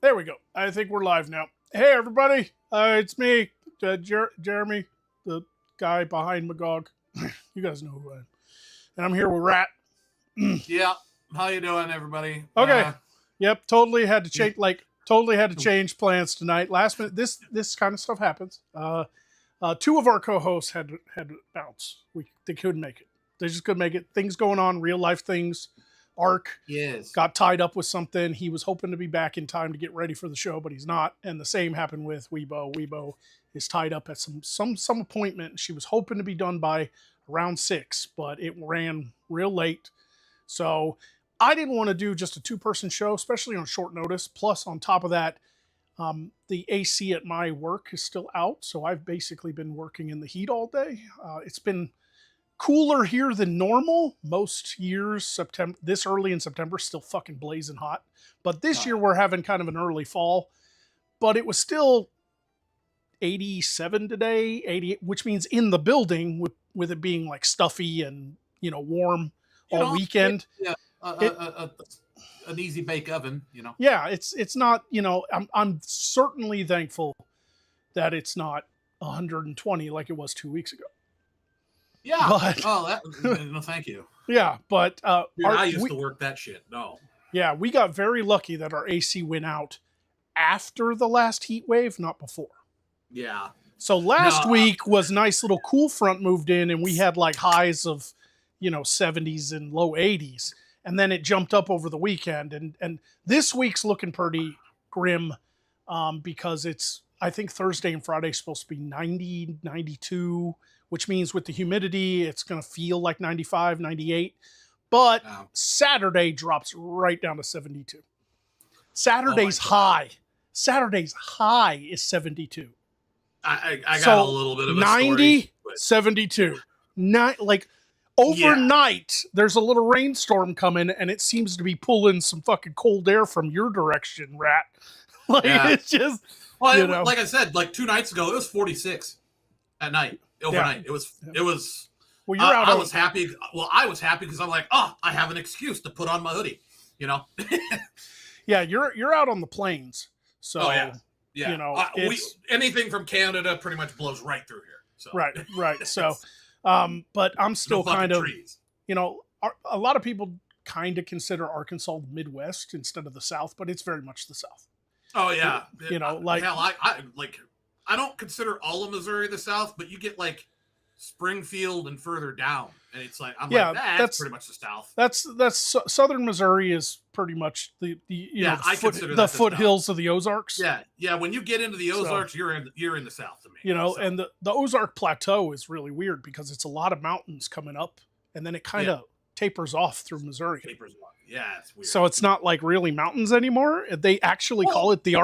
There we go. I think we're live now. Hey, everybody. It's me, Jeremy, the guy behind Magog. You guys know who I am. And I'm here with Rat. Yeah. How you doing, everybody? Okay. Yep. Totally had to change. Totally had to change plans tonight. Last minute. This kind of stuff happens. Two of our co-hosts had to bounce. They couldn't make it. They just couldn't make it. Things going on, real life things. Ark got tied up with something. He was hoping to be back in time to get ready for the show, but he's not. And the same happened with Weibo. Weibo is tied up at some appointment. She was hoping to be done by around 6, but it ran real late. So I didn't want to do just a 2-person show, especially on short notice. Plus, on top of that, the AC at my work is still out. So I've basically been working in the heat all day. It's been cooler here than normal. Most years, September, this early in September, still fucking blazing hot. But this year we're having kind of an early fall. But it was still 87 today, 88, which means in the building with it being like stuffy and warm all weekend. An easy bake oven, Yeah, it's not. I'm certainly thankful that it's not 120 like it was 2 weeks ago. Yeah. But, no, thank you. Yeah, but Dude, I used to work that shit. No. Yeah, we got very lucky that our AC went out after the last heat wave, not before. Yeah. So last week was nice little cool front moved in, and we had like highs of 70s and low 80s, and then it jumped up over the weekend. And this week's looking pretty grim because I think Thursday and Friday is supposed to be 90, 92. Which means with the humidity, it's going to feel like 95, 98. But Saturday drops right down to 72. Saturday's high is 72. I got a little bit of a 90, story, 72. Overnight, there's a little rainstorm coming, and it seems to be pulling some fucking cold air from your direction, Rat. It's just... Well, like I said, like 2 nights ago, it was 46 at night. Overnight, it was. Well, you're out. I was happy. Well, I was happy because I'm like, I have an excuse to put on my hoodie. Yeah, you're out on the plains, so anything from Canada pretty much blows right through here. So. Right. So, but I'm still kind of trees. A lot of people kind of consider Arkansas the Midwest instead of the South, but it's very much the South. Oh yeah, I don't consider all of Missouri the South, but you get like Springfield and further down, and it's like that's pretty much the South. That's Southern Missouri is pretty much the foothills of the Ozarks. Yeah. When you get into the Ozarks, you're in the South to me. And the Ozark Plateau is really weird because it's a lot of mountains coming up, and then it kind of tapers off through Missouri. Yeah, it's weird. So it's not like really mountains anymore. They actually call it the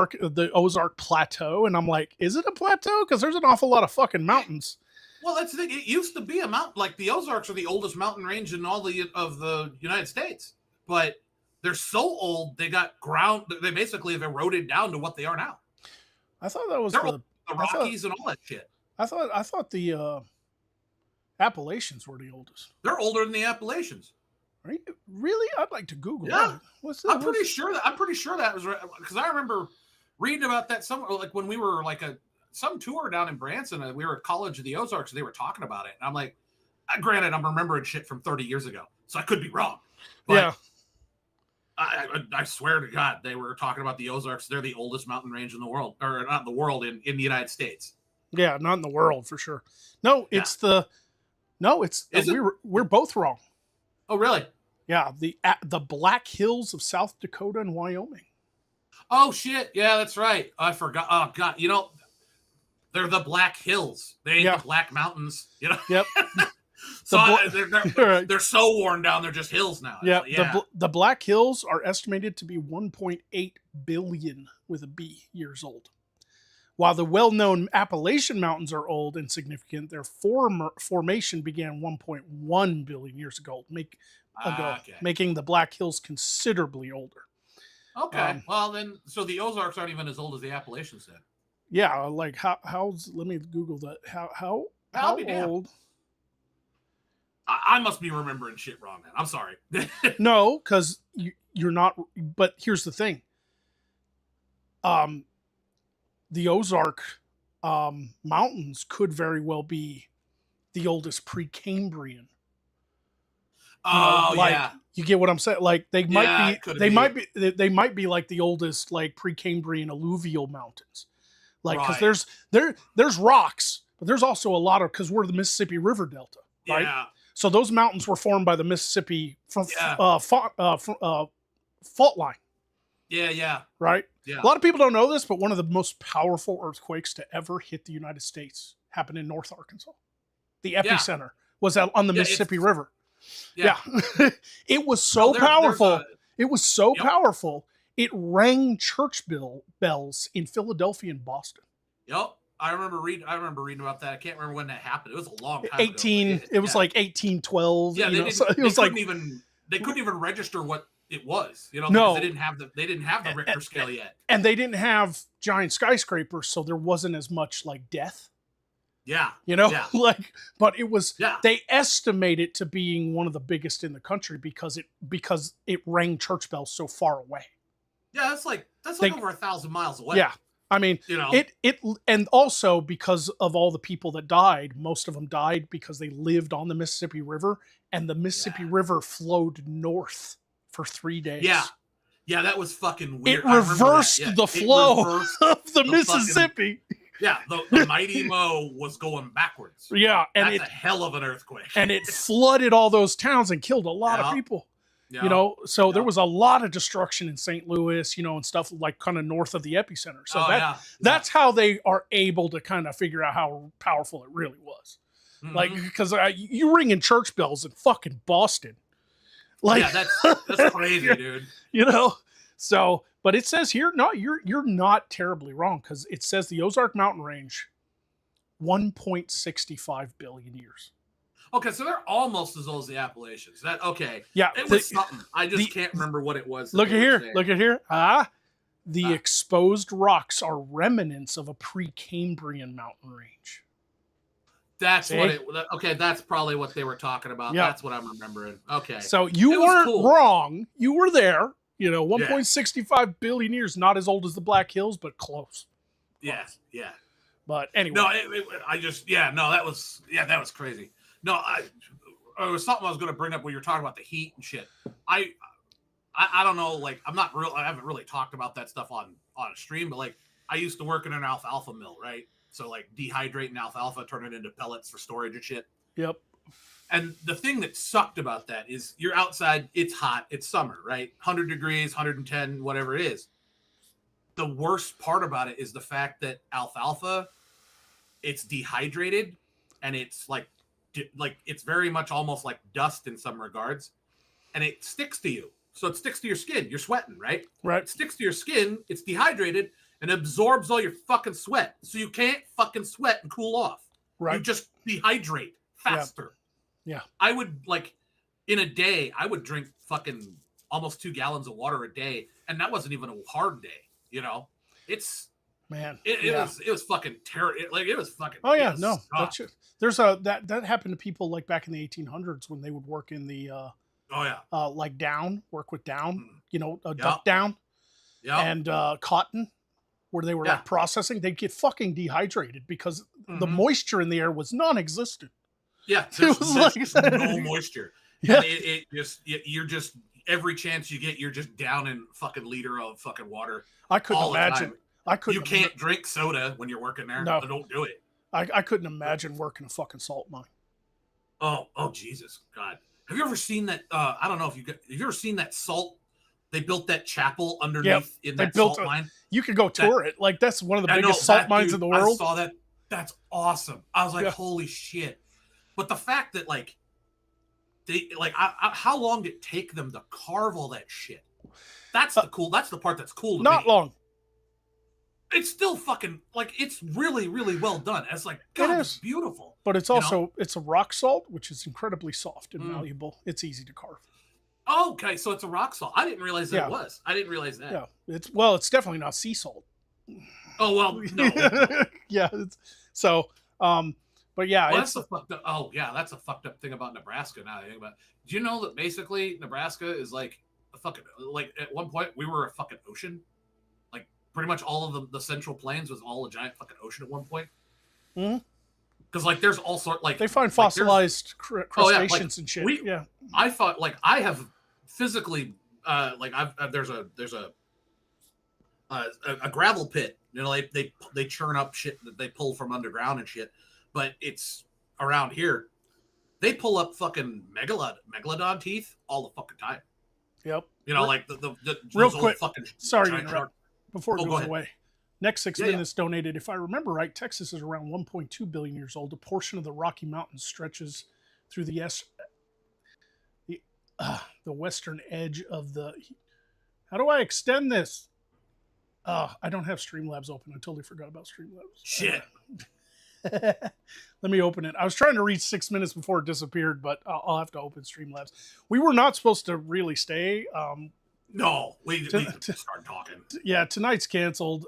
Ozark Plateau, and I'm like, is it a plateau? Because there's an awful lot of fucking mountains. Well, that's the thing. It used to be a mountain. Like the Ozarks are the oldest mountain range in all of the United States, but they're so old they got ground. They basically have eroded down to what they are now. I thought that was the Rockies and all that shit. I thought the Appalachians were the oldest. They're older than the Appalachians. Really? I'd like to Google that. I'm pretty sure that was right, because I remember reading about that somewhere, like when we were like some tour down in Branson, and we were at College of the Ozarks, and they were talking about it. And I'm like, granted, I'm remembering shit from 30 years ago, so I could be wrong. But I swear to God, they were talking about the Ozarks. They're the oldest mountain range in the world, or not in the world, in the United States. Yeah, not in the world for sure. No, we're both wrong. Oh, really? Yeah, the Black Hills of South Dakota and Wyoming. Oh shit! Yeah, that's right. I forgot. Oh god, they're the Black Hills. They ain't the Black Mountains. Yep. So they're so worn down. They're just hills now. Yeah. The Black Hills are estimated to be 1.8 billion with a B years old. While the well-known Appalachian Mountains are old and significant, their formation began 1.1 billion years ago, making the Black Hills considerably older. Okay, well then, so the Ozarks aren't even as old as the Appalachians then. Yeah, like how's? Let me Google that. How old? I must be remembering shit wrong then. I'm sorry. No, because you're not. But here's the thing. um, the Ozark mountains could very well be the oldest Precambrian. Oh like yeah, you get what I'm saying? Like they might yeah, be, it could they be. might be, they might be like the oldest like Precambrian alluvial mountains. Like because Right. there's rocks, but there's also a lot of because we're the Mississippi River Delta, right? Yeah, So those mountains were formed by the Mississippi yeah, fault line, yeah. right? Yeah. A lot of people don't know this, but one of the most powerful earthquakes to ever hit the United States happened in North Arkansas. The Yeah. epicenter was out on the Yeah, Mississippi River. Yeah. Yeah. It was so There's powerful. a It was so Yep. powerful. It rang church bells in Philadelphia and Boston. Yep. I remember reading about that. I can't remember when that happened. It was a long time 18 ago. It was like 1812. Yeah, you know, so it was like they couldn't even register what it was, you know, No. because they didn't have the Richter scale yet. and they didn't have giant skyscrapers, so there wasn't as much like death. Yeah. You know, Yeah. like, but it was. Yeah. They estimate it to being one of the biggest in the country because it rang church bells so far away. Yeah, that's like over 1,000 miles away. Yeah, I mean, you know, it, and also because of all the people that died, most of them died because they lived on the Mississippi River, and the Mississippi River flowed north for 3 days. Yeah. Yeah, that was fucking weird. It reversed the flow of the Mississippi. Yeah, the mighty Mo was going backwards. Yeah, and that's a hell of an earthquake. And it flooded all those towns and killed a lot of people. Yeah. You know, so there was a lot of destruction in St. Louis, you know, and stuff like kind of north of the epicenter. So that's how they are able to kind of figure out how powerful it really was. Mm-hmm. Like, because you ring in church bells in fucking Boston. Like, yeah, that's crazy, dude. You know, so, but it says here, no, you're not terribly wrong, because it says the Ozark Mountain Range, 1.65 billion years. Okay, so they're almost as old as the Appalachians. That okay? Yeah, it was something. I just can't remember what it was. Look at here. The exposed rocks are remnants of a Precambrian mountain range. That's what it. Okay, that's probably what they were talking about. Yeah. That's what I'm remembering. Okay, so you weren't wrong. You were there. You know, 1.65 billion years, not as old as the Black Hills, but close. Yeah, yeah. But anyway, no, that was crazy. No, it was something I was going to bring up when you were talking about the heat and shit. I don't know, like I haven't really talked about that stuff on a stream, but like I used to work in an alfalfa mill, right? So like dehydrating alfalfa, turn it into pellets for storage and shit. Yep. And the thing that sucked about that is you're outside, it's hot, it's summer, right? 100 degrees, 110, whatever it is. The worst part about it is the fact that alfalfa, it's dehydrated and it's like it's very much almost like dust in some regards, and it sticks to you. So it sticks to your skin. You're sweating, right? Right. It sticks to your skin. It's dehydrated and absorbs all your fucking sweat. So you can't fucking sweat and cool off. Right. You just dehydrate faster. Yeah. I would in a day, I would drink fucking almost 2 gallons of water a day, and that wasn't even a hard day. You know, it's. Man, it was fucking terrible. Like it was fucking. Oh yeah, no, that's it. There's that happened to people like back in the 1800s when they would work in the like down, work with down, you know, duck down, and cotton, where they were like processing. They'd get fucking dehydrated because the moisture in the air was non-existent. Yeah, there's no moisture. Yeah, and you're just every chance you get, you're just down in fucking liter of fucking water. I couldn't imagine. You can't drink soda when you're working there. No, don't do it. I couldn't imagine working a fucking salt mine. Oh, Jesus, God! Have you ever seen that? I don't know if have you ever seen that salt? They built that chapel underneath in that salt mine. You could go tour it. Like that's one of the biggest salt mines in the world. I saw that. That's awesome. I was like, holy shit! But the fact that like they how long did it take them to carve all that shit? That's the part that's cool to me. Not long. It's still fucking like it's really, really well done. It's like God, it's beautiful. But it's also it's a rock salt, which is incredibly soft and malleable. It's easy to carve. Okay, so it's a rock salt. I didn't realize that it was. I didn't realize that. Yeah, it's definitely not sea salt. Oh well, no. Yeah, but yeah, well, that's a fucked up. Oh yeah, that's a fucked up thing about Nebraska. Now I think about it. Do you know that basically Nebraska is like a fucking like at one point we were a fucking ocean. pretty much all of the Central Plains was all a giant fucking ocean at one point. Mhm. Because like there's all sorts like They find like, fossilized crustaceans like, and shit. we- Yeah. I thought like I have physically like there's a gravel pit. You know, they churn up shit that they pull from underground and shit. But it's around here. They pull up fucking megalodon teeth all the fucking time. Yep. You know, like the real those old quick. fucking Sorry to giant interrupt. Before it go goes ahead. away, next 6 Yeah, minutes donated. If I remember right, Texas is around 1.2 billion years old. A portion of the Rocky Mountains stretches through the western edge of the. How do I extend this? I don't have Streamlabs open. I totally forgot about Streamlabs. Shit. Let me open it. I was trying to reach 6 minutes before it disappeared, but I'll have to open Streamlabs. We were not supposed to really stay. No, we started talking. Yeah, tonight's canceled.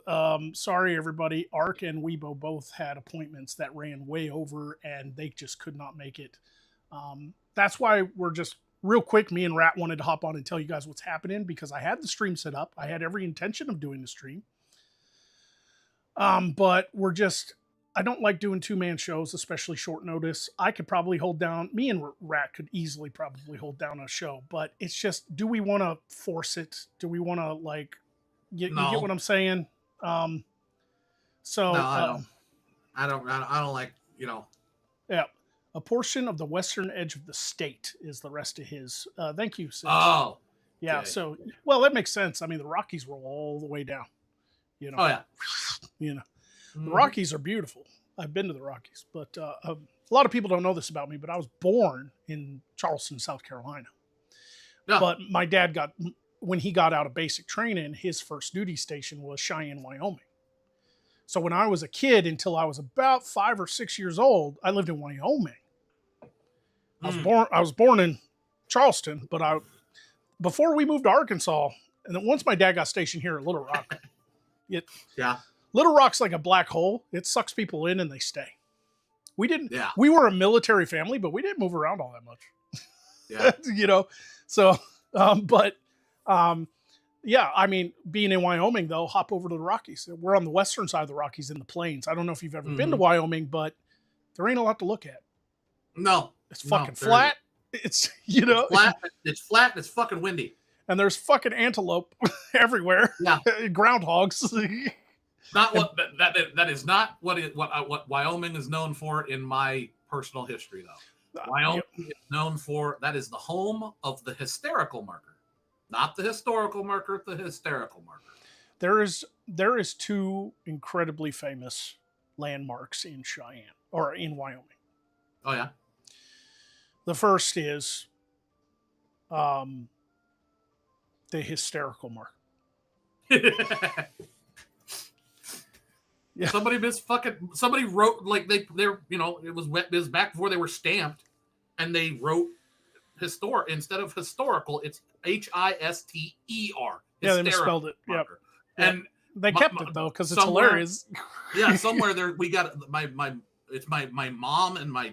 Sorry, everybody. Ark and Weibo both had appointments that ran way over, and they just could not make it. That's why we're just real quick. Me and Rat wanted to hop on and tell you guys what's happening because I had the stream set up. I had every intention of doing the stream. But we're just. I don't like doing two-man shows, especially short notice. I could probably hold down, me and Rat could easily probably hold down a show, but it's just, do we want to force it? Do we want to like, you get what I'm saying? I don't like, you know. Yeah. A portion of the western edge of the state is the rest of his. Thank you. Sis. Oh. Yeah. Okay. So, well, that makes sense. I mean, the Rockies roll all the way down, you know? Oh yeah. You know. The Rockies are beautiful. I've been to the Rockies, but a lot of people don't know this about me, but I was born in Charleston, South Carolina. Yeah. But my dad when he got out of basic training, his first duty station was Cheyenne, Wyoming. So when I was a kid, until I was about 5 or 6 years old, I lived in Wyoming. I was born in Charleston, but before we moved to Arkansas, and then once my dad got stationed here at Little Rock, Little Rock's like a black hole. It sucks people in and they stay. We were a military family, but we didn't move around all that much. Yeah. You know? So, yeah, I mean, being in Wyoming though, hop over to the Rockies. We're on the western side of the Rockies in the plains. I don't know if you've ever been to Wyoming, but there ain't a lot to look at. No. It's fucking flat. It's, you know. It's flat and it's fucking windy. And there's fucking antelope everywhere. Yeah. Groundhogs. Not what that is not what Wyoming is known for in my personal history though. Wyoming is known for that is the home of the hysterical marker, not the historical marker, the hysterical marker. There is two incredibly famous landmarks in Cheyenne or in Wyoming. Oh yeah. The first is the hysterical marker. Yeah. Somebody wrote like they're you know it was back before they were stamped, and they wrote historic instead of historical. It's HISTER. Yeah, they misspelled it. Yep. And they kept it though because it's hilarious. Yeah, somewhere there we got it's my mom and my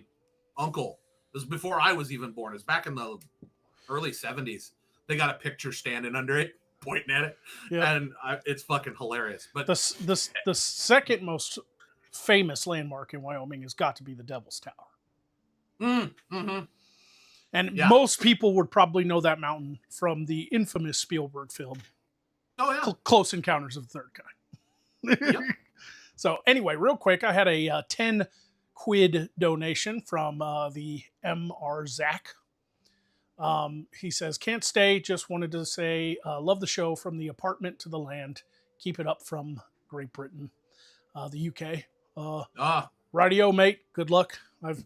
uncle. It was before I was even born. It's back in the early 70s. They got a picture standing under it, pointing at it, and it's fucking hilarious. But the second most famous landmark in Wyoming has got to be the Devil's Tower. And most people would probably know that mountain from the infamous Spielberg film. Oh yeah, Close Encounters of the Third Kind. Yep. So anyway, real quick, I had a 10 quid donation from the MR Zach. He says, can't stay, just wanted to say, love the show from the apartment to the land. Keep it up from Great Britain, the UK. Radio, mate. Good luck. I've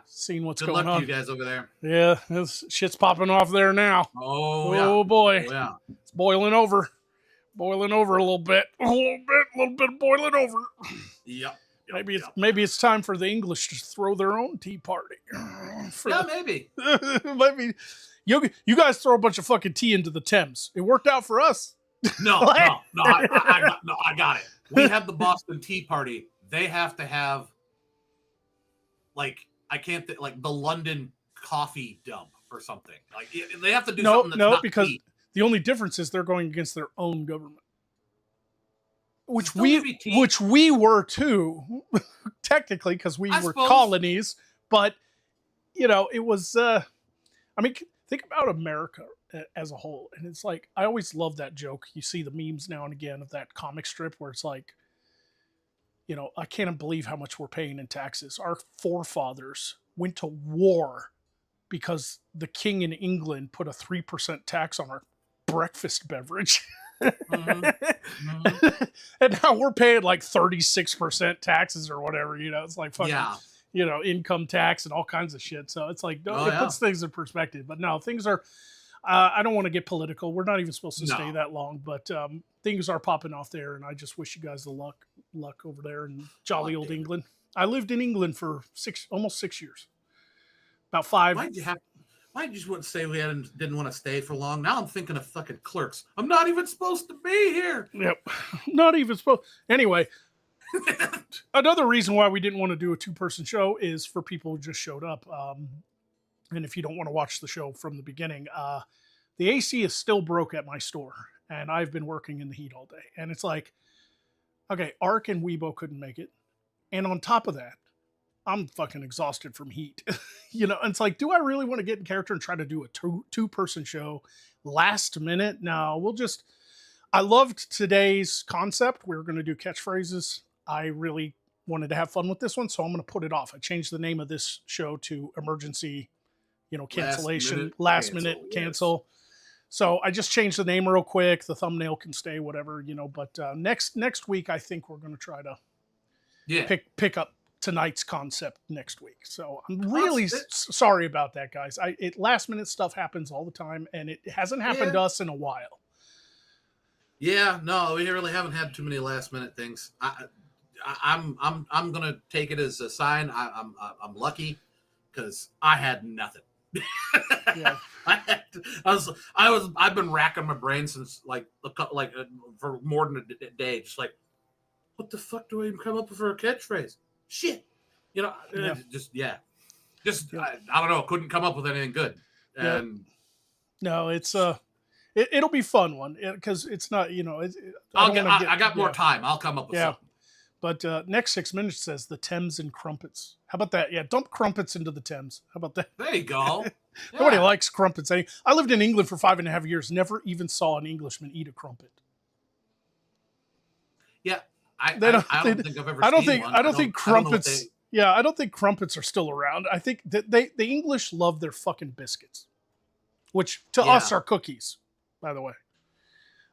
seen what's going on. Good luck to you guys over there. Yeah, this shit's popping off there now. Oh boy. Oh, yeah. It's boiling over. Boiling over a little bit. A little bit of boiling over. Yep. Maybe it's time for the English to throw their own tea party. Maybe. Maybe you guys throw a bunch of fucking tea into the Thames. It worked out for us. No, I got it. We had the Boston Tea Party. They have to have like the London coffee dump or something. Like they have to do something that's not because tea. The only difference is they're going against their own government. which Still maybe tea. which we were too, technically, because we were suppose. colonies. But you know, it was. I mean, think about America as a whole, and it's like I always love that joke. You see the memes now and again of that comic strip where it's like, you know, I can't believe how much we're paying in taxes. Our forefathers went to war because the king in England put a 3% tax on our breakfast beverage. And now we're paying like 36% taxes or whatever, you know, it's like fucking, you know, income tax and all kinds of shit. So it's like, it puts things in perspective, but no, things are, I don't want to get political. We're not even supposed to stay that long, but things are popping off there. And I just wish you guys the luck over there in jolly old England. I lived in England for almost 6 years. About 5. Why'd you just want to say we didn't want to stay for long? Now I'm thinking of fucking Clerks. I'm not even supposed to be here. Yep. Not even supposed. Anyway, another reason why we didn't want to do a 2-person show is for people who just showed up. And if you don't want to watch the show from the beginning, the AC is still broke at my store. And I've been working in the heat all day. And it's like, okay, Ark and Weibo couldn't make it. And on top of that, I'm fucking exhausted from heat. You know, and it's like, do I really want to get in character and try to do a two-person show last minute? No, I loved today's concept. We were going to do catchphrases. I really wanted to have fun with this one, so I'm going to put it off. I changed the name of this show to Emergency, you know, cancellation, last minute cancel. Yes. So I just changed the name real quick. The thumbnail can stay, whatever, you know, but next week, I think we're going to try to pick up tonight's concept next week. So I'm really sorry about that, guys. Last minute stuff happens all the time, and it hasn't happened to us in a while. Yeah, no, we really haven't had too many last minute things. I'm gonna take it as a sign. I'm lucky because I had nothing. Yeah. I've been racking my brain since for more than a day, just like, what the fuck do I even come up with for a catchphrase? Shit, you know, I don't know. Couldn't come up with anything good. And no, it's it'll be fun one because it's not, you know. I got more time. I'll come up with something. But next 6 minutes says the Thames and crumpets. How about that? Yeah, dump crumpets into the Thames. How about that? There you go. Nobody likes crumpets. I lived in England for 5.5 years. Never even saw an Englishman eat a crumpet. Yeah. I don't think I've ever seen one. I don't think crumpets. I don't think crumpets are still around. I think that the English love their fucking biscuits, which to us are cookies, by the way.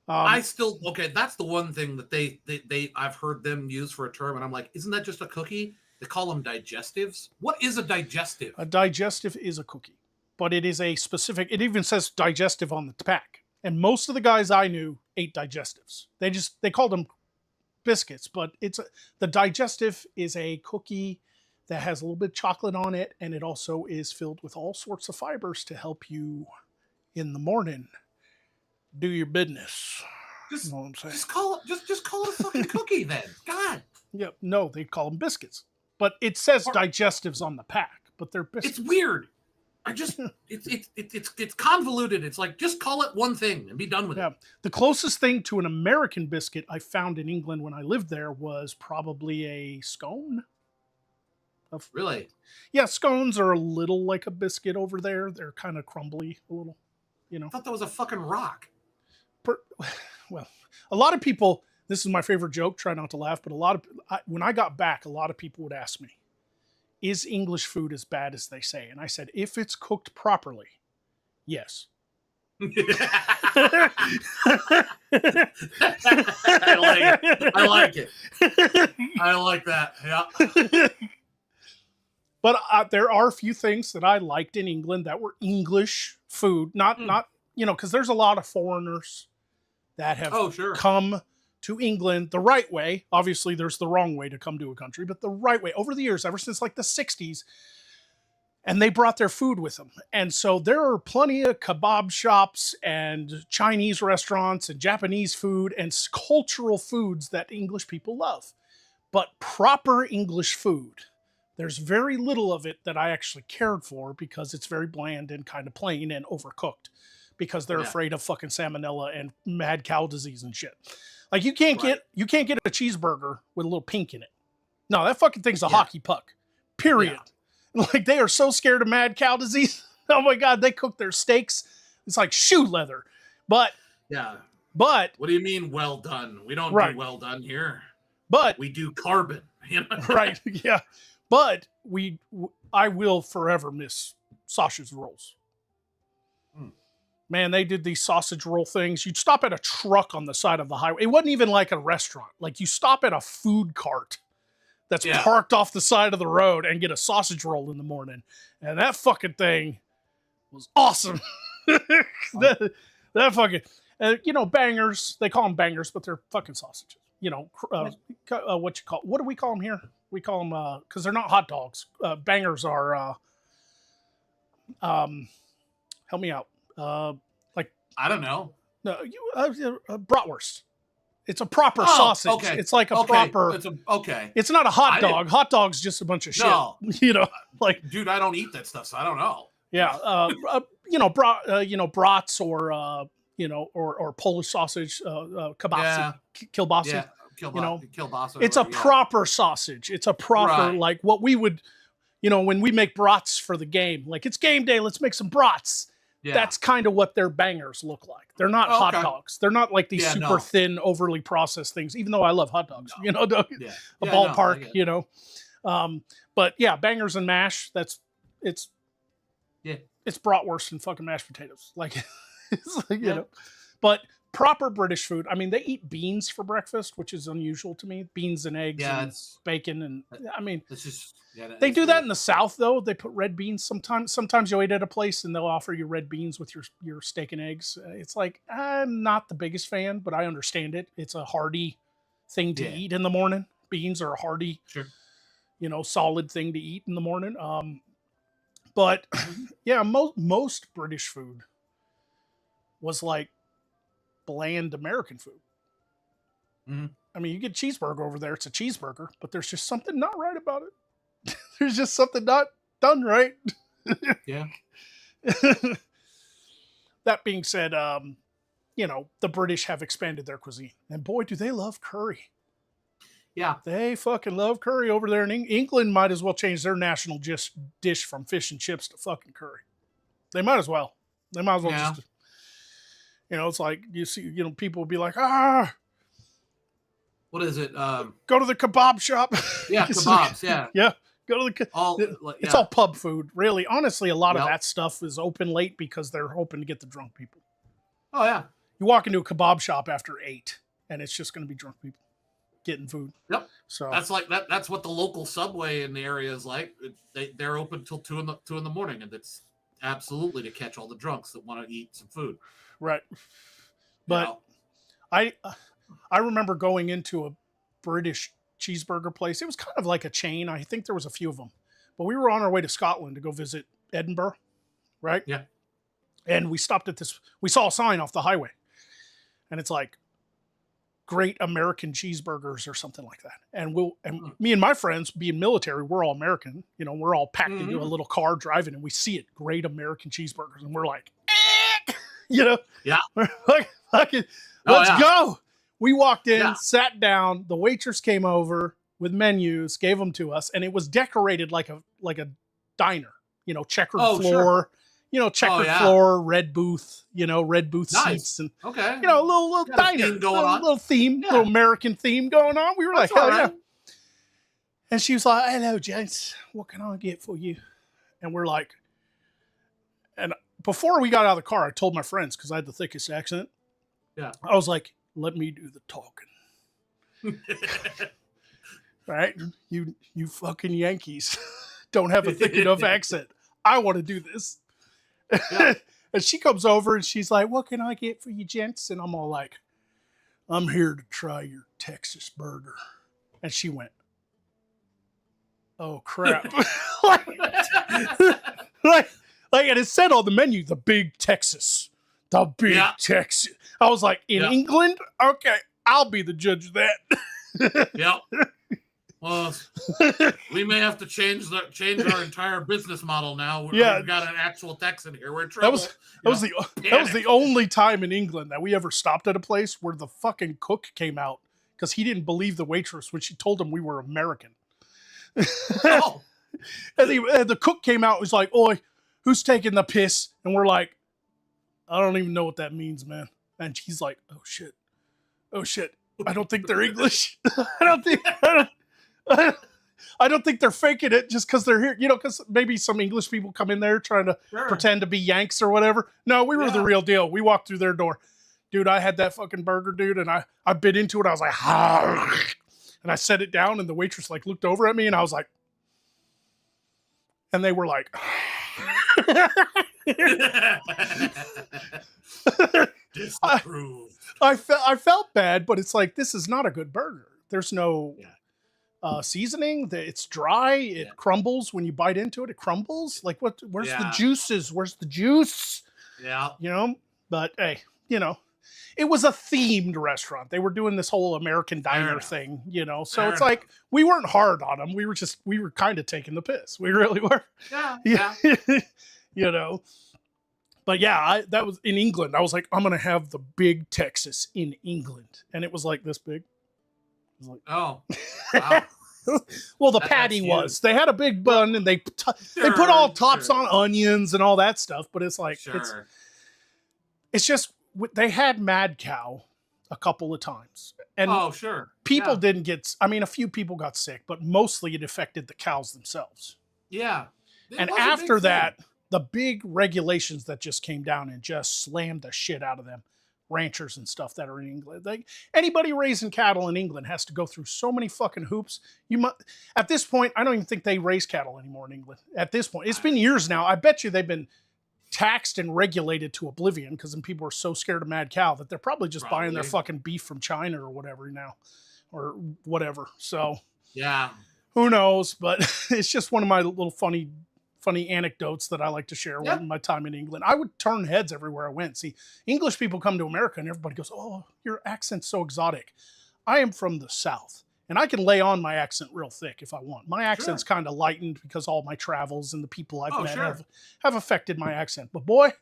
That's the one thing that they I've heard them use for a term, and I'm like, isn't that just a cookie? They call them digestives. What is a digestive? A digestive is a cookie, but it is a specific. It even says digestive on the pack, and most of the guys I knew ate digestives. They called them biscuits, but the digestive is a cookie that has a little bit of chocolate on it, and it also is filled with all sorts of fibers to help you in the morning do your business. You know what I'm saying? Just call it a fucking cookie then. God. Yeah, no, they call them biscuits, but it says digestives on the pack, but they're biscuits. It's weird. It's convoluted. It's like, just call it one thing and be done with it. The closest thing to an American biscuit I found in England when I lived there was probably a scone. Really? Yeah, scones are a little like a biscuit over there. They're kind of crumbly a little, you know. I thought that was a fucking rock. Well, a lot of people, this is my favorite joke, try not to laugh, but when I got back, a lot of people would ask me, is English food as bad as they say? And I said, if it's cooked properly, yes. I like it. I like that. Yeah. But there are a few things that I liked in England that were English food, not you know, because there's a lot of foreigners that have come to England the right way. Obviously, there's the wrong way to come to a country, but the right way over the years, ever since like the 60s, and they brought their food with them. And so there are plenty of kebab shops and Chinese restaurants and Japanese food and cultural foods that English people love. But proper English food, there's very little of it that I actually cared for because it's very bland and kind of plain and overcooked because they're afraid of fucking salmonella and mad cow disease and shit. Like you can't get a cheeseburger with a little pink in it. No, that fucking thing's a hockey puck. Period. Yeah. Like they are so scared of mad cow disease. Oh my God, they cook their steaks. It's like shoe leather. But what do you mean well done? We don't do well done here. But we do carbon. You know? Right. Yeah. But I will forever miss sausage rolls. Man, they did these sausage roll things. You'd stop at a truck on the side of the highway. It wasn't even like a restaurant. Like you stop at a food cart that's parked off the side of the road and get a sausage roll in the morning. And that fucking thing was awesome. that fucking, bangers. They call them bangers, but they're fucking sausages. What do we call them here? We call them, because they're not hot dogs. Bangers are, help me out. I don't know. No, bratwurst. It's a proper sausage. Okay. It's like a proper. It's not a hot dog. Hot dog's just a bunch of shit. No. Dude, I don't eat that stuff, so I don't know. Yeah. Brats or Polish sausage, kielbasa. Kielbasa. Yeah. Kielbasa. It's a proper sausage. It's a proper like what we would, when we make brats for the game. Like it's game day. Let's make some brats. Yeah. That's kind of what their bangers look like. They're not hot dogs. They're not like these super thin, overly processed things, even though I love hot dogs, ballpark, but yeah, bangers and mash, it's bratwurst and fucking mashed potatoes. Like, but proper British food. I mean, they eat beans for breakfast, which is unusual to me. Beans and eggs and bacon. And I mean, they do that in the South, though. They put red beans sometimes. Sometimes you eat at a place and they'll offer you red beans with your steak and eggs. It's like, I'm not the biggest fan, but I understand it. It's a hearty thing to eat in the morning. Beans are a hearty, solid thing to eat in the morning. But yeah, most British food was like bland American food. Mm-hmm. I mean, you get cheeseburger over there, it's a cheeseburger, but there's just something not right about it. There's just something not done right. Yeah. That being said, the British have expanded their cuisine. And boy, do they love curry. Yeah. They fucking love curry over there. In England might as well change their national dish from fish and chips to fucking curry. They might as well. Just... it's like you see, people will be like, what is it? Go to the kebab shop. Yeah, kebabs. Yeah. Yeah. Go to it's all pub food, really. Honestly, a lot of that stuff is open late because they're hoping to get the drunk people. Oh yeah. You walk into a kebab shop after 8, and it's just going to be drunk people getting food. Yep. So that's like that. That's what the local Subway in the area is like. They're open till 2 in the morning, and it's absolutely to catch all the drunks that want to eat some food. Right. But I remember going into a British cheeseburger place. It was kind of like a chain. I think there was a few of them. But we were on our way to Scotland to go visit Edinburgh, right? Yeah. And we stopped at we saw a sign off the highway. And it's like, Great American Cheeseburgers or something like that. And me and my friends, being military, we're all American. We're all packed into a little car driving, and we see it, Great American Cheeseburgers. And we're like, Yeah. We're like, let's go. We walked in, sat down. The waitress came over with menus, gave them to us, and it was decorated like a diner. Checkered floor. Sure. Checkered floor, red booth. Red booth seats, and a little diner, little theme, little American theme going on. We were like, hell yeah. And she was like, "Hello, gents. What can I get for you?" And we're like, and before we got out of the car, I told my friends because I had the thickest accent. Yeah, I was like, let me do the talking. Right? You fucking Yankees don't have a thick enough accent. I want to do this. Yeah. And she comes over and she's like, what can I get for you gents? And I'm all like, I'm here to try your Texas burger. And she went, oh crap. like and it said on the menu, the big Texas. The big Texas. I was like, in England? Okay, I'll be the judge of that. Yep. Well, we may have to change our entire business model now. We've got an actual Texan here. We're in trouble. That was the only time in England that we ever stopped at a place where the fucking cook came out because he didn't believe the waitress when she told him we were American. Oh. And the cook came out and was like, "Oi, who's taking the piss?" And we're like, "I don't even know what that means, man." And she's like, "Oh shit. I don't think they're English. I don't think they're faking it just because they're here. You know, because maybe some English people come in there trying to pretend to be Yanks or whatever. No, we were the real deal. We walked through their door. Dude, I had that fucking burger, dude, and I bit into it. I was like, and I set it down, and the waitress like looked over at me, and I was like, and they were like, disapproved. I felt bad, but it's like, this is not a good burger. There's no seasoning. It's dry. It crumbles when you bite into it. It crumbles. Like what? Where's the juices? Where's the juice? Yeah. You know. But hey, you know, it was a themed restaurant. They were doing this whole American diner thing. You know, so it's like we weren't hard on them. We were kind of taking the piss. We really were. Yeah. You know. But yeah, that was in England. I was like, I'm gonna have the big Texas in England, and it was like this big. Like, oh, wow. Well, the patty was. They had a big bun, and they put all tops on onions and all that stuff. But it's like it's just they had mad cow a couple of times, and people didn't get. I mean, a few people got sick, but mostly it affected the cows themselves. Yeah, and after that. The big regulations that just came down and just slammed the shit out of them, ranchers and stuff that are in England. Like anybody raising cattle in England has to go through so many fucking hoops. At this point, I don't even think they raise cattle anymore in England. At this point, it's been years now. I bet you they've been taxed and regulated to oblivion because people are so scared of mad cow that they're probably just buying their fucking beef from China or whatever now, or whatever. So yeah, who knows? But it's just one of my little funny anecdotes that I like to share with my time in England. I would turn heads everywhere I went. See, English people come to America and everybody goes, "Oh, your accent's so exotic." I am from the South, and I can lay on my accent real thick if I want. My accent's kind of lightened because all my travels and the people I've met have affected my accent. But boy,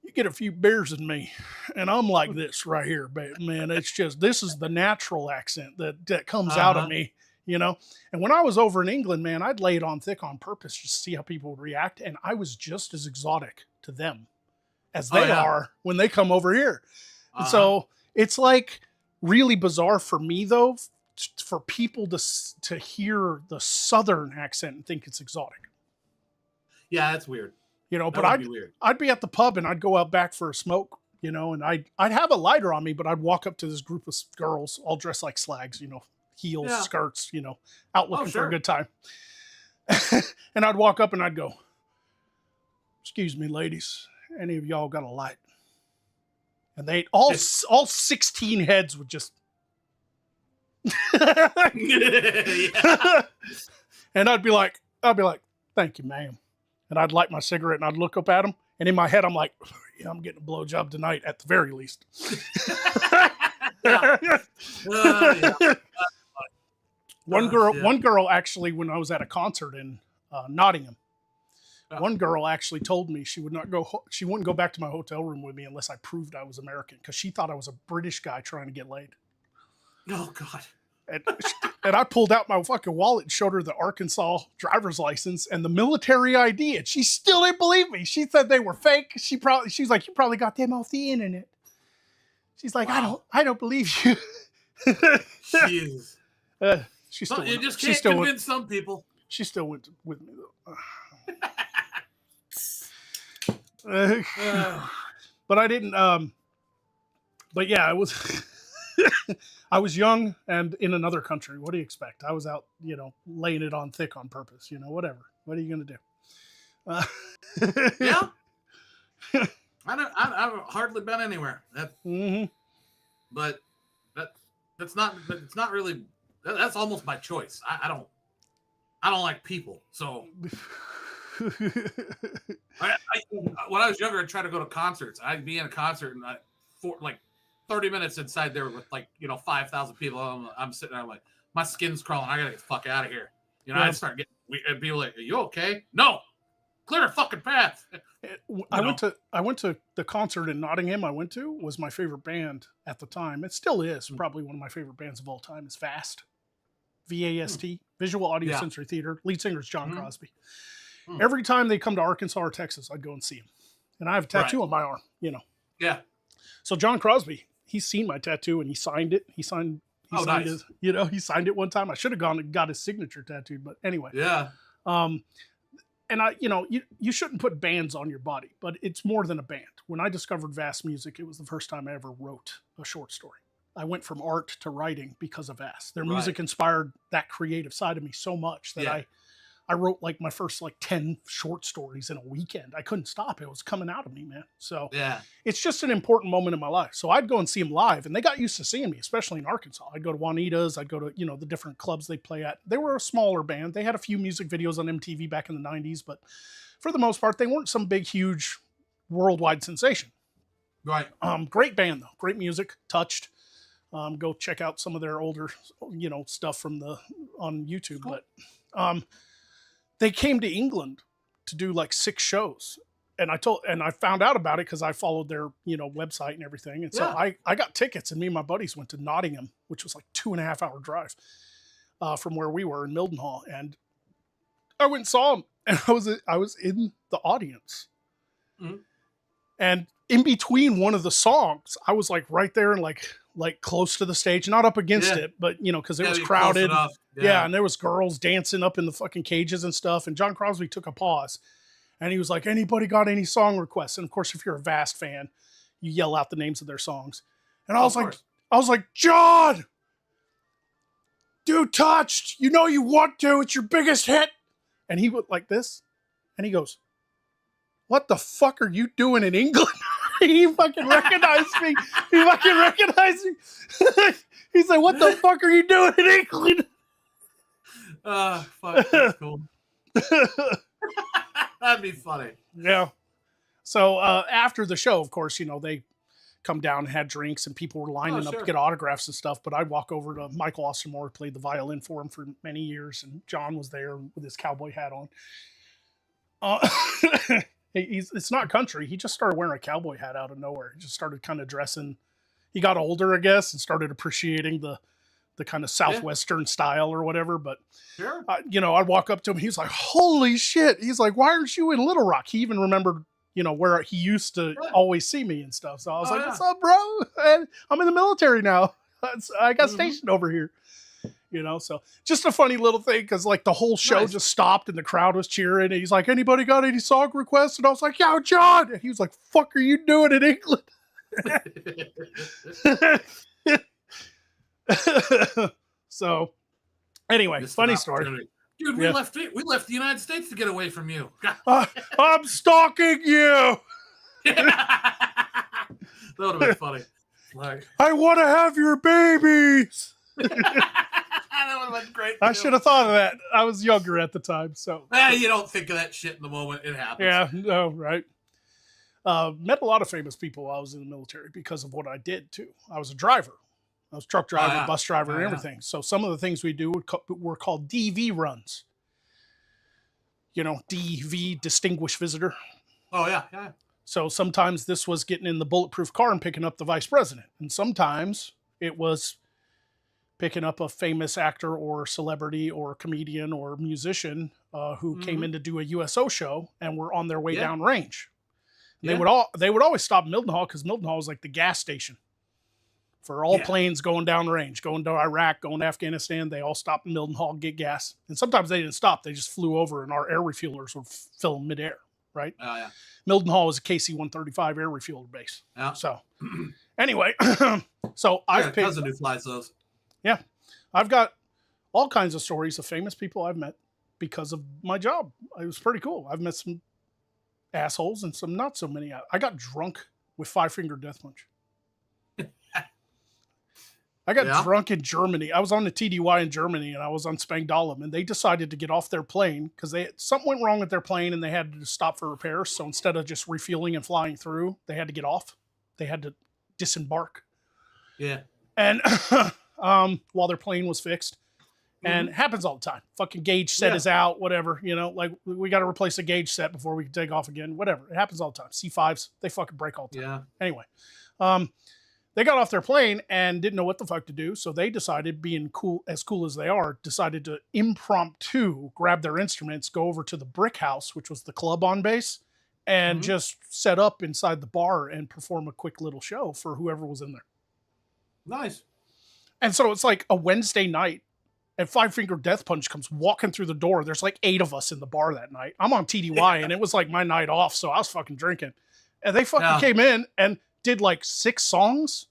you get a few beers in me, and I'm like this right here, man. It's just, this is the natural accent that comes out of me. You know, and when I was over in England, man, I'd lay it on thick on purpose just to see how people would react. And I was just as exotic to them as they are when they come over here. And so it's like really bizarre for me, though, for people to hear the Southern accent and think it's exotic. Yeah, that's weird. You know, but I'd be at the pub and I'd go out back for a smoke, you know, and I'd have a lighter on me, but I'd walk up to this group of girls all dressed like slags, you know, heels, skirts, you know, out looking for a good time. And I'd walk up and I'd go, "Excuse me, ladies, any of y'all got a light?" And they all 16 heads would just and I'd be like, "Thank you, ma'am." And I'd light my cigarette and I'd look up at them, and in my head I'm like, "Yeah, I'm getting a blowjob tonight at the very least." One girl actually, when I was at a concert in Nottingham, one girl actually told me she wouldn't go back to my hotel room with me unless I proved I was American, because she thought I was a British guy trying to get laid. Oh God! And I pulled out my fucking wallet and showed her the Arkansas driver's license and the military ID, and she still didn't believe me. She said they were fake. She's like, "You probably got them off the internet." She's like, "I don't believe you." Jeez. You just can't convince some people. She still went with me though. But I didn't. But yeah, it was. I was young and in another country. What do you expect? I was out, you know, laying it on thick on purpose. You know, whatever. What are you gonna do? Yeah. I've hardly been anywhere. But it's not really. That's almost my choice. I don't like people. So when I was younger, I'd try to go to concerts. I'd be in a concert and 30 minutes inside there with like, 5,000 people. I'm sitting there, I'm like, my skin's crawling. I gotta get the fuck out of here. I'd start getting people like, are you okay? No, clear a fucking path. I went to the concert in Nottingham. Was my favorite band at the time. It still is probably one of my favorite bands of all time. Is VAST, VAST, Visual Audio Sensory Theater. Lead singer is John Crosby. Every time they come to Arkansas or Texas, I'd go and see him. And I have a tattoo on my arm. Yeah. So John Crosby, he's seen my tattoo and he signed it. He signed nice. He signed it one time. I should have gone and got his signature tattooed, but anyway. Yeah. And you shouldn't put bands on your body, but it's more than a band. When I discovered Vast Music, it was the first time I ever wrote a short story. I went from art to writing because of Vast. Their music inspired that creative side of me so much that I wrote like my first 10 short stories in a weekend. I couldn't stop. It was coming out of me, man. So it's just an important moment in my life. So I'd go and see them live, and they got used to seeing me, especially in Arkansas. I'd go to Juanita's. I'd go to, the different clubs they play at. They were a smaller band. They had a few music videos on MTV back in the 90s, but for the most part, they weren't some big, huge worldwide sensation. Right. Great band, though. Great music. Touched. Go check out some of their older, stuff on YouTube. Cool. But they came to England to do 6 shows. And I found out about it because I followed their, website and everything. And so I got tickets, and me and my buddies went to Nottingham, which was 2.5 hour drive from where we were in Mildenhall. And I went and saw them, and I was in the audience. Mm-hmm. And in between one of the songs, I was right there and close to the stage, not up against it, but because it was crowded. And there was girls dancing up in the fucking cages and stuff. And John Crosby took a pause, and he was like, "Anybody got any song requests?" And of course, if you're a Vast fan, you yell out the names of their songs. And I was like, "John, do Touched. You want to. It's your biggest hit." And he went like this, and he goes, "What the fuck are you doing in England?" He fucking recognized me. He said, "What the fuck are you doing in England?" Fuck, that's cool. That'd be funny. Yeah. So after the show, of course, they come down and had drinks, and people were lining up to get autographs and stuff. But I'd walk over to Michael Austin-Moore, who played the violin for him for many years, and John was there with his cowboy hat on. It's not country. He just started wearing a cowboy hat out of nowhere. He just started kind of dressing. He got older, I guess, and started appreciating the kind of Southwestern style or whatever. But, I'd walk up to him. He's like, "Holy shit." He's like, "Why aren't you in Little Rock?" He even remembered, where he used to always see me and stuff. So I was like, "What's up, bro? And I'm in the military now. I got stationed over here." So just a funny little thing, because the whole show just stopped and the crowd was cheering, and he's like, "Anybody got any song requests?" And I was like, "Yo, John." And he was like, "Fuck are you doing in England?" So anyway, funny story. Dude, we left the United States to get away from you. I'm stalking you. That would have been funny. I want to have your babies. That would have been great. I should have thought of that. I was younger at the time, so. You don't think of that shit in the moment. It happens. Yeah, no, right. Met a lot of famous people while I was in the military because of what I did, too. I was a driver. I was truck driver, bus driver, and everything. So some of the things we do were called DV runs. DV, Distinguished Visitor. Oh, yeah. So sometimes this was getting in the bulletproof car and picking up the vice president. And sometimes it was picking up a famous actor or celebrity or comedian or musician who came in to do a USO show and were on their way down range. And they would always stop in Mildenhall, because Mildenhall was like the gas station for all planes going down range, going to Iraq, going to Afghanistan. They all stopped in Mildenhall to get gas. And sometimes they didn't stop. They just flew over, and our air refuelers would fill them midair, right? Oh, yeah. Mildenhall is a KC-135 air refueler base. Yeah. So anyway, so I've picked a cousin who flies those. Yeah. I've got all kinds of stories of famous people I've met because of my job. It was pretty cool. I've met some assholes and some not so many. I got drunk with Five Finger Death Punch. I got drunk in Germany. I was on the TDY in Germany, and I was on Spangdahlem, and they decided to get off their plane because something went wrong with their plane, and they had to stop for repairs. So instead of just refueling and flying through, they had to get off. They had to disembark. Yeah. And while their plane was fixed. And it happens all the time. Fucking gauge set is out, whatever. You know, like we got to replace a gauge set before we can take off again. Whatever. It happens all the time. C5s, they fucking break all the time. Yeah. Anyway, they got off their plane and didn't know what the fuck to do. So they decided, being cool as they are, decided to impromptu grab their instruments, go over to the Brick House, which was the club on base, and just set up inside the bar and perform a quick little show for whoever was in there. Nice. And so it's like a Wednesday night. And Five Finger Death Punch comes walking through the door. There's like 8 of us in the bar that night. I'm on TDY, and it was like my night off, so I was fucking drinking. And they fucking came in and did like 6 songs,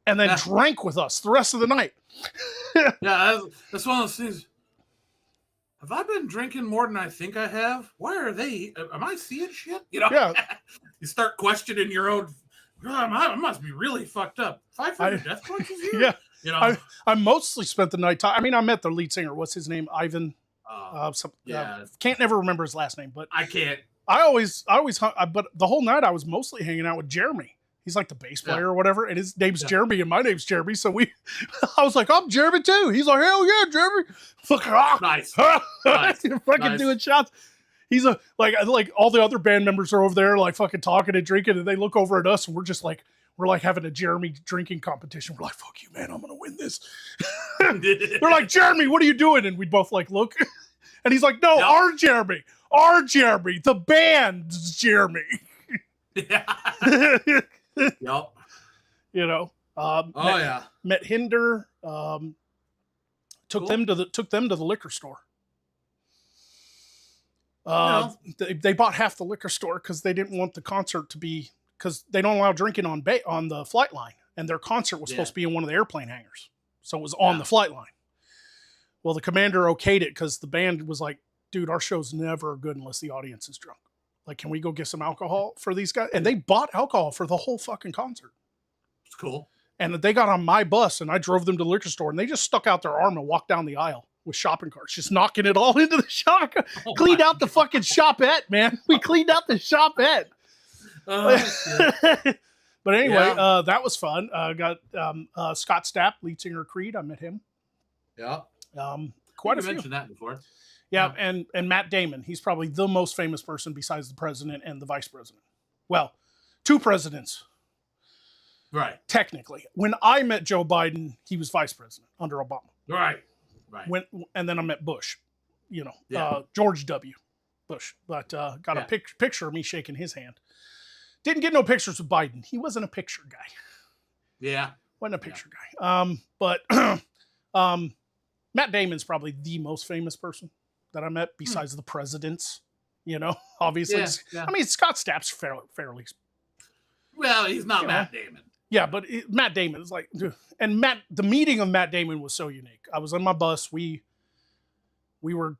and then drank with us the rest of the night. That's one of those things. Have I been drinking more than I think I have? Why are they? Am I seeing shit? You know, you start questioning your own. I must be really fucked up. Five Finger Death Punch is here. Yeah. You know, I mostly spent the night. I mean, I met the lead singer. What's his name? Ivan. Can't never remember his last name, but I can't. I always hung. But the whole night I was mostly hanging out with Jeremy. He's like the bass player or whatever, and his name's Jeremy, and my name's Jeremy. So I was like, I'm Jeremy too. He's like, hell yeah, Jeremy. Fucking nice. Fucking doing shots. He's like all the other band members are over there, like fucking talking and drinking, and they look over at us, and we're just like. We're like having a Jeremy drinking competition. We're like, fuck you, man. I'm going to win this. They're like, Jeremy, what are you doing? And we both like look. And he's like, no, our Jeremy. The band's Jeremy. Yep. You know. Met Hinder. Took them to the liquor store. They bought half the liquor store because they didn't want the concert to be... Because they don't allow drinking on the flight line, and their concert was supposed to be in one of the airplane hangars, so it was on the flight line. Well, the commander okayed it because the band was like, "Dude, our show's never good unless the audience is drunk. Like, can we go get some alcohol for these guys?" And they bought alcohol for the whole fucking concert. It's cool. And they got on my bus, and I drove them to the liquor store, and they just stuck out their arm and walked down the aisle with shopping carts, just knocking it all into the shop. Cleaned out the fucking shopette, man. We cleaned out the shopette. But anyway, that was fun. Got Scott Stapp, lead singer of Creed. I met him. Yeah. Quite a few. Mentioned that before. Yeah, and Matt Damon. He's probably the most famous person besides the president and the vice president. Well, 2 presidents. Right. Technically. When I met Joe Biden, he was vice president under Obama. Right. And then I met Bush. You know, George W. Bush. But got a picture of me shaking his hand. Didn't get no pictures with Biden. He wasn't a picture guy. Yeah. Wasn't a picture guy. But Matt Damon's probably the most famous person that I met besides the presidents. You know, obviously. Yeah. I mean, Scott Stapp's fairly. Well, he's not Matt Damon. Yeah, but Matt Damon is like, and the meeting of Matt Damon was so unique. I was on my bus. We were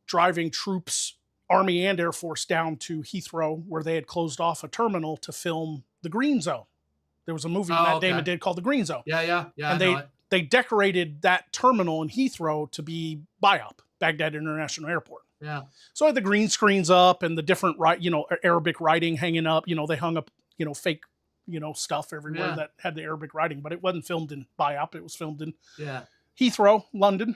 driving troops, Army and Air Force, down to Heathrow, where they had closed off a terminal to film The Green Zone. There was a movie Matt Damon did called The Green Zone. Yeah. And they decorated that terminal in Heathrow to be BIOP, Baghdad International Airport. Yeah. So I had the green screens up and the different, Arabic writing hanging up. You know, they hung up, fake, stuff everywhere that had the Arabic writing, but it wasn't filmed in BIOP. It was filmed in Heathrow, London.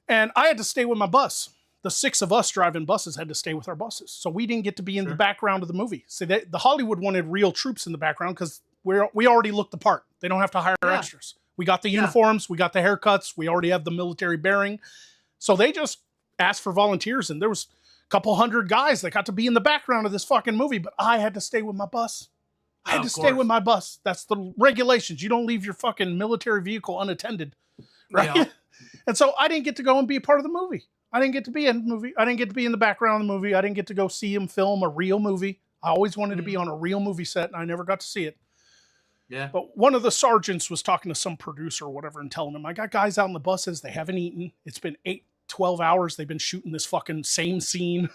And I had to stay with my bus. The 6 of us driving buses had to stay with our buses. So we didn't get to be in the background of the movie. See, the Hollywood wanted real troops in the background because we already looked the part. They don't have to hire extras. We got the uniforms. We got the haircuts. We already have the military bearing. So they just asked for volunteers, and there was a couple hundred guys that got to be in the background of this fucking movie, but I had to stay with my bus. I had to stay with my bus. That's the regulations. You don't leave your fucking military vehicle unattended. Right? Yeah. And so I didn't get to go and be a part of the movie. I didn't get to be in the movie. I didn't get to be in the background of the movie. I didn't get to go see him film a real movie. I always wanted to be on a real movie set, and I never got to see it. Yeah. But one of the sergeants was talking to some producer or whatever and telling him, I got guys out on the buses. They haven't eaten. It's been 12 hours. They've been shooting this fucking same scene,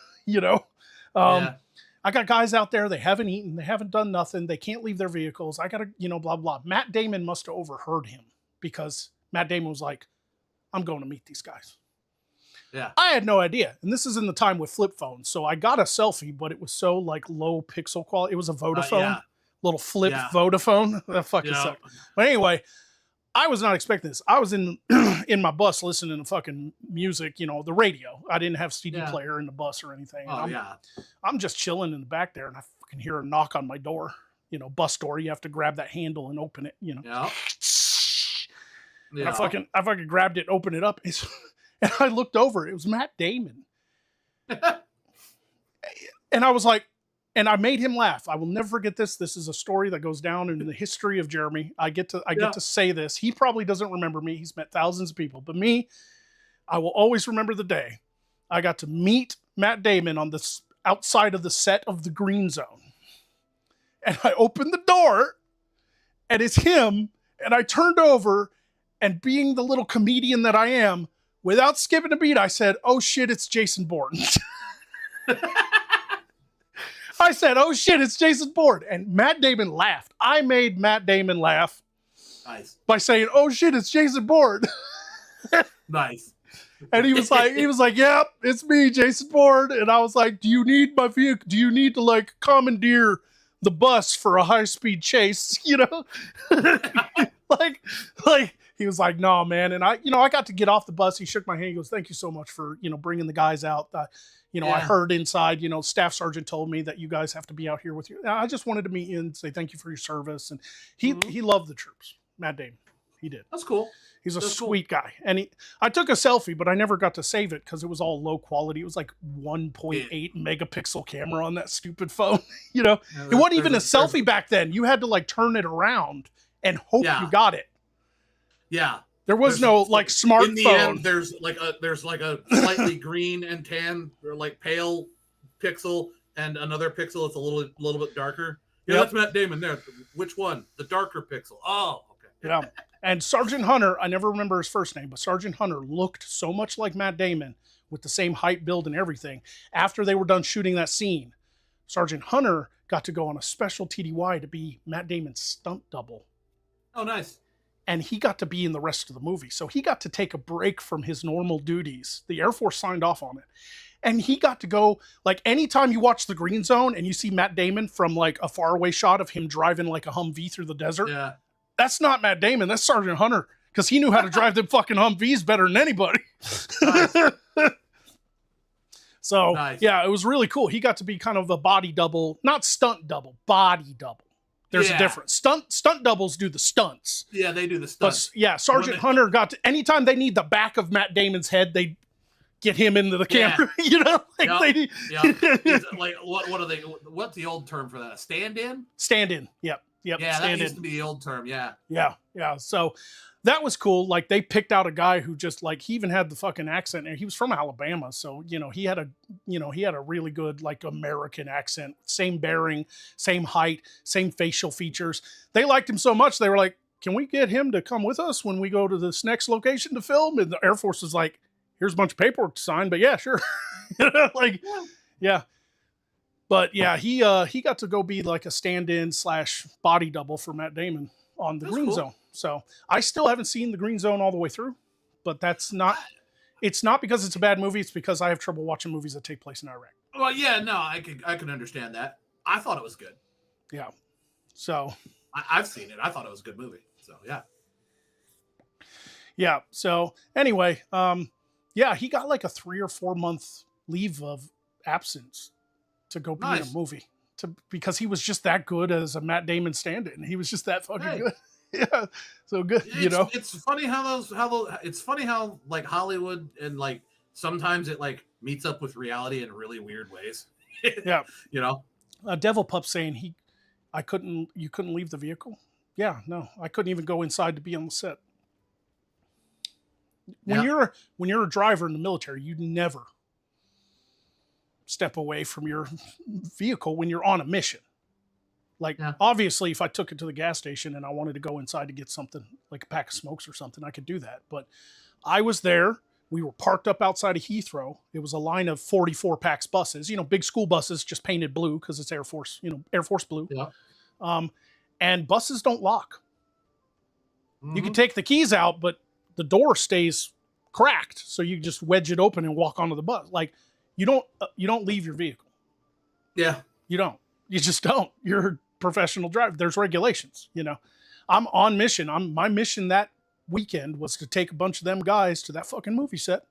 I got guys out there. They haven't eaten. They haven't done nothing. They can't leave their vehicles. I got to, blah, blah. Matt Damon must have overheard him because Matt Damon was like, I'm going to meet these guys. Yeah. I had no idea. And this is in the time with flip phones. So I got a selfie, but it was so like low pixel quality. It was a Vodafone. little flip Yeah. Vodafone. That fucking Yeah. sucked. But anyway, I was not expecting this. I was in in my bus listening to fucking music, you know, the radio. I didn't have CD Yeah. player in the bus or anything. Oh And yeah. I'm just chilling in the back there, and I fucking hear a knock on my door. You know, bus door. You have to grab that handle and open it. You know. Yeah. And I fucking grabbed it, opened it up, and I looked over. It was Matt Damon, and I was like, and I made him laugh. I will never forget this. This is a story that goes down in the history of Jeremy. I get to say this. He probably doesn't remember me. He's met thousands of people, but me, I will always remember the day I got to meet Matt Damon on the outside of the set of The Green Zone. And I opened the door, and it's him, and I turned over, and being the little comedian that I am, without skipping a beat, I said, "Oh shit, it's Jason Bourne." I said, "Oh shit, it's Jason Bourne." And Matt Damon laughed. I made Matt Damon laugh by saying, "Oh shit, it's Jason Bourne." Nice. And he was like, "Yep, it's me, Jason Bourne." And I was like, "Do you need my vehicle? Do you need to like commandeer the bus for a high-speed chase?" You know? like he was like, "No, man." And I got to get off the bus. He shook my hand. He goes, "Thank you so much for, bringing the guys out. I heard inside, Staff Sergeant told me that you guys have to be out here with you. I just wanted to meet you and say thank you for your service." And he loved the troops. Matt Damon. He did. That's cool. He's a sweet guy. And I took a selfie, but I never got to save it because it was all low quality. It was like 1.8 megapixel camera on that stupid phone. It wasn't even a selfie back then. You had to like turn it around and hope you got it. Yeah. There was no like smartphone. In the end, there's like a slightly green and tan or like pale pixel and another pixel that's a little bit darker. Yeah, that's Matt Damon there. Which one? The darker pixel. Oh, okay. Yeah. And Sergeant Hunter, I never remember his first name, but Sergeant Hunter looked so much like Matt Damon with the same height, build, and everything. After they were done shooting that scene, Sergeant Hunter got to go on a special TDY to be Matt Damon's stunt double. Oh, nice. And he got to be in the rest of the movie. So he got to take a break from his normal duties. The Air Force signed off on it. And he got to go, like, anytime you watch The Green Zone and you see Matt Damon from, like, a faraway shot of him driving, like, a Humvee through the desert. Yeah. That's not Matt Damon. That's Sergeant Hunter. Because he knew how to drive them fucking Humvees better than anybody. Nice. So, yeah, it was really cool. He got to be kind of a body double. Not stunt double. Body double. There's a difference. Stunt doubles do the stunts. Yeah, they do the stunts. But, yeah, Sergeant Hunter got to... Anytime they need the back of Matt Damon's head, they get him into the camera. They... Like, what are they... What's the old term for that? A stand-in? Stand-in, yep. Yeah, that used to be the old term, yeah. Yeah. So that was cool. Like, they picked out a guy who just, like, he even had the fucking accent. And he was from Alabama. So, he had a really good, like, American accent. Same bearing, same height, same facial features. They liked him so much, they were like, "Can we get him to come with us when we go to this next location to film?" And the Air Force was like, "Here's a bunch of paperwork to sign, but yeah, sure." Yeah. But yeah, he got to go be like a stand-in / body double for Matt Damon on The Green Zone. So I still haven't seen The Green Zone all the way through, but it's not because it's a bad movie. It's because I have trouble watching movies that take place in Iraq. Well, yeah, no, I can understand that. I thought it was good. Yeah. So I've seen it. I thought it was a good movie. So yeah. Yeah. So anyway, yeah, he got like a 3 or 4 month leave of absence to go be in a movie because he was just that good as a Matt Damon stand-in. He was just that fucking good. Yeah. So good. It's funny it's funny how like Hollywood and like sometimes it like meets up with reality in really weird ways. Yeah. Devil Pup saying you couldn't leave the vehicle. Yeah, no, I couldn't even go inside to be on the set. When you're a driver in the military, you never step away from your vehicle when you're on a mission. Like, obviously, if I took it to the gas station and I wanted to go inside to get something, like a pack of smokes or something, I could do that. But I was there. We were parked up outside of Heathrow. It was a line of 44 PAX buses, big school buses, just painted blue because it's Air Force, Air Force blue. Yeah. And buses don't lock. Mm-hmm. You can take the keys out, but the door stays cracked. So you just wedge it open and walk onto the bus. Like, you don't leave your vehicle. Yeah. You don't. You just don't. You're professional driver. There's regulations, I'm on mission. My mission that weekend was to take a bunch of them guys to that fucking movie set,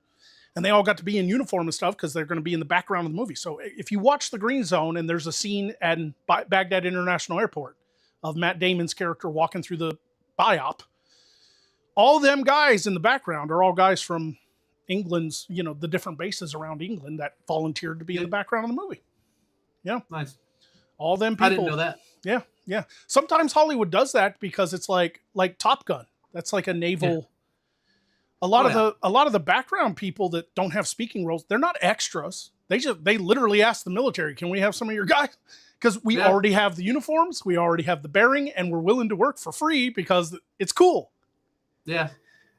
and they all got to be in uniform and stuff because they're going to be in the background of the movie. So if you watch The Green Zone, and there's a scene at Baghdad International Airport of Matt Damon's character walking through the biop, all them guys in the background are all guys from England's, the different bases around England that volunteered to be in the background of the movie. Yeah. Nice. All them people. I didn't know that. Yeah. Yeah. Sometimes Hollywood does that because it's like Top Gun. That's like a naval. Yeah. A lot of the background people that don't have speaking roles, they're not extras. They literally ask the military, can we have some of your guys? Because we already have the uniforms, we already have the bearing, and we're willing to work for free because it's cool. Yeah.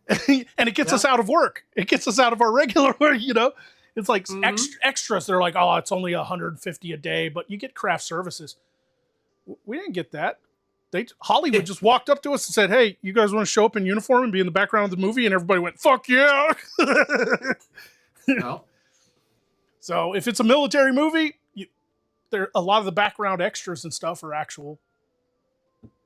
And it gets us out of work. It gets us out of our regular work, It's like extras. They're like, oh, it's only $150 a day, but you get craft services. We didn't get that. Hollywood just walked up to us and said, hey, you guys want to show up in uniform and be in the background of the movie? And everybody went, fuck yeah. No. So if it's a military movie, a lot of the background extras and stuff are actual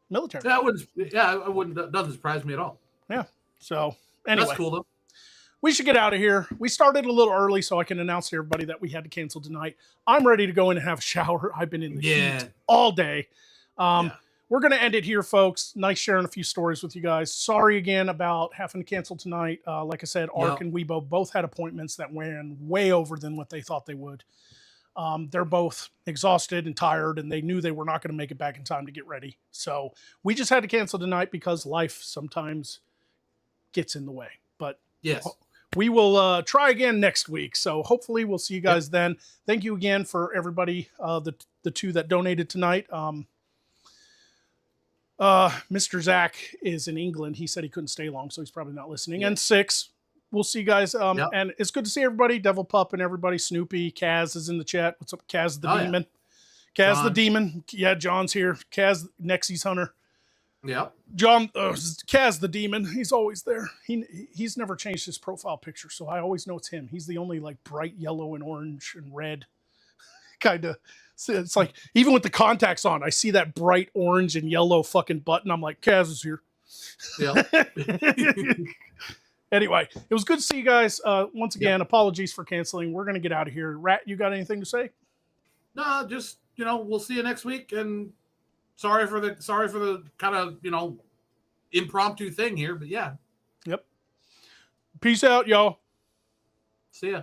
military. It wouldn't. Doesn't surprise me at all. Yeah. So anyway, that's cool though. We should get out of here. We started a little early, so I can announce to everybody that we had to cancel tonight. I'm ready to go in and have a shower. I've been in the heat all day. We're going to end it here, folks. Nice sharing a few stories with you guys. Sorry again about having to cancel tonight. Like I said, Ark and Weibo both had appointments that ran way over than what they thought they would. They're both exhausted and tired, and they knew they were not going to make it back in time to get ready. So we just had to cancel tonight because life sometimes gets in the way. But we will try again next week. So hopefully we'll see you guys then. Thank you again for everybody, the two that donated tonight. Mr. Zach is in England. He said he couldn't stay long, so he's probably not listening. And 6, we'll see you guys. And it's good to see everybody. Devil Pup and everybody. Snoopy. Kaz is in the chat. What's up, Kaz the Demon? Kaz the Demon. Yeah, John's here. Kaz, Nexy's Hunter. Yeah. John, Kaz the Demon. He's always there. He's never changed his profile picture, so I always know it's him. He's the only like bright yellow and orange and red kind of. It's like, even with the contacts on, I see that bright orange and yellow fucking button. I'm like, Kaz is here. Yeah. Anyway, it was good to see you guys. Once again, apologies for canceling. We're going to get out of here. Rat, you got anything to say? No, just, we'll see you next week. And sorry for the kind of, impromptu thing here, but yeah. Yep. Peace out, y'all. See ya.